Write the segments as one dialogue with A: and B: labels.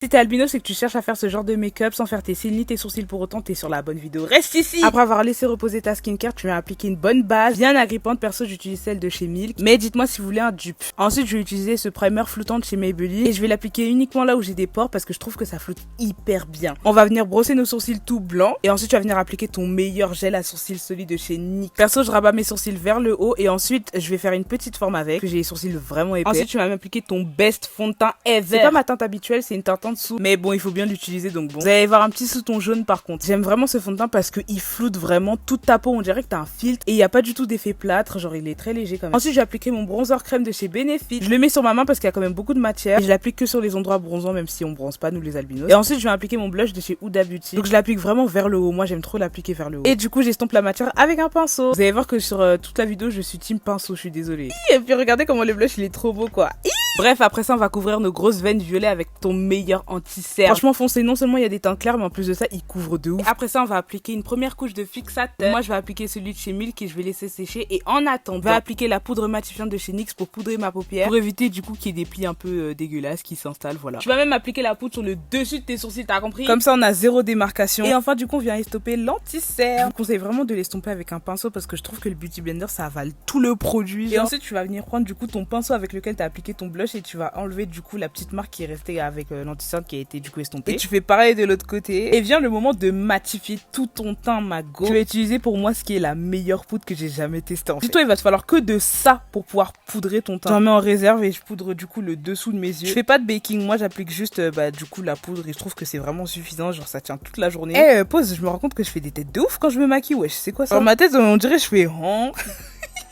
A: Si t'es albino, c'est que tu cherches à faire ce genre de make-up sans faire tes cils ni tes sourcils pour autant, t'es sur la bonne vidéo. Reste ici! Après avoir laissé reposer ta skincare, tu vas appliquer une bonne base bien agrippante. Perso, j'utilise celle de chez Milk, mais dites-moi si vous voulez un dupe. Ensuite, je vais utiliser ce primer floutant de chez Maybelline et je vais l'appliquer uniquement là où j'ai des pores parce que je trouve que ça floute hyper bien. On va venir brosser nos sourcils tout blancs et ensuite tu vas venir appliquer ton meilleur gel à sourcils, celui de chez NYX. Perso, je rabats mes sourcils vers le haut et ensuite je vais faire une petite forme avec, que j'ai les sourcils vraiment épais. Ensuite, tu vas m'appliquer ton best fond de teint ever. C'est pas ma teinte habituelle, c'est une teinte en dessous, mais bon, il faut bien l'utiliser donc bon. Vous allez voir un petit sous-ton jaune par contre. J'aime vraiment ce fond de teint parce qu'il floute vraiment toute ta peau, on dirait que t'as un filtre et il y a pas du tout d'effet plâtre, genre il est très léger quand même. Ensuite, j'ai appliqué mon bronzer crème de chez Benefit. Je le mets sur ma main parce qu'il y a quand même beaucoup de matière et je l'applique que sur les endroits bronzants même si on bronze pas nous les albinos. Et ensuite, je vais appliquer mon blush de chez Huda Beauty. Donc je l'applique vraiment vers le haut. Moi, j'aime trop l'appliquer vers le haut. Et du coup, j'estompe la matière avec un pinceau. Vous allez voir que sur toute la vidéo, je suis team pinceau, je suis désolée. Et puis regardez comment le blush, il est trop beau quoi. Bref, après ça, on va couvrir nos grosses veines violettes avec ton meilleur anti-cerne. Franchement, foncé, non seulement il y a des teintes claires, mais en plus de ça, il couvre de ouf. Et après ça, on va appliquer une première couche de fixateur. Moi, je vais appliquer celui de chez Milk et je vais laisser sécher. Et en attendant, je vais appliquer la poudre matifiante de chez NYX pour poudrer ma paupière, pour éviter du coup qu'il y ait des plis un peu dégueulasses qui s'installent, voilà. Tu vas même appliquer la poudre sur le dessus de tes sourcils, t'as compris? Comme ça, on a zéro démarcation. Et enfin, du coup, on vient estomper l'anti-cerne. Je vous conseille vraiment de l'estomper avec un pinceau parce que je trouve que le Beauty Blender, ça avale tout le produit. Et ensuite, tu vas venir prendre du coup ton pinceau avec lequel t'as appliqué ton blush et tu vas enlever du coup la petite marque qui est restée avec l'anti-cerne qui a été du coup estompée. Et tu fais pareil de l'autre côté. Et vient le moment de matifier tout ton teint, ma go. Je vais utiliser pour moi ce qui est la meilleure poudre que j'ai jamais testée en fait. Dis-toi, il va te falloir que de ça pour pouvoir poudrer ton teint. J'en mets en réserve et je poudre du coup le dessous de mes yeux. Je fais pas de baking, moi j'applique juste du coup la poudre et je trouve que c'est vraiment suffisant, genre ça tient toute la journée. Et pause, je me rends compte que je fais des têtes de ouf quand je me maquille, wesh, c'est quoi ça? Dans ma tête, on dirait je fais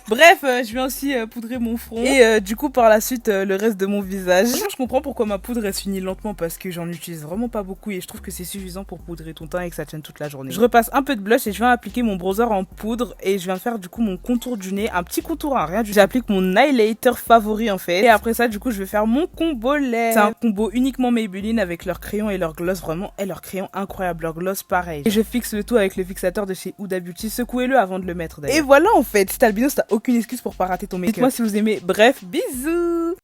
A: Bref, je viens aussi poudrer mon front et du coup par la suite le reste de mon visage. Franchement, je comprends pourquoi ma poudre elle s'unit lentement parce que j'en utilise vraiment pas beaucoup et je trouve que c'est suffisant pour poudrer ton teint et que ça tienne toute la journée. Je repasse un peu de blush et je viens appliquer mon bronzer en poudre et je viens faire du coup mon contour du nez, un petit contour à rien. J'applique mon highlighter favori en fait et après ça du coup je vais faire mon combo lait. C'est un combo uniquement Maybelline avec leur crayon et leur gloss vraiment et leur crayon incroyable, leur gloss pareil. Et je fixe le tout avec le fixateur de chez Huda Beauty. Secouez-le avant de le mettre d'ailleurs. Et voilà en fait, si t'as albinos, t'as aucune excuse pour pas rater ton make-up. Dites-moi si vous aimez. Bref, bisous.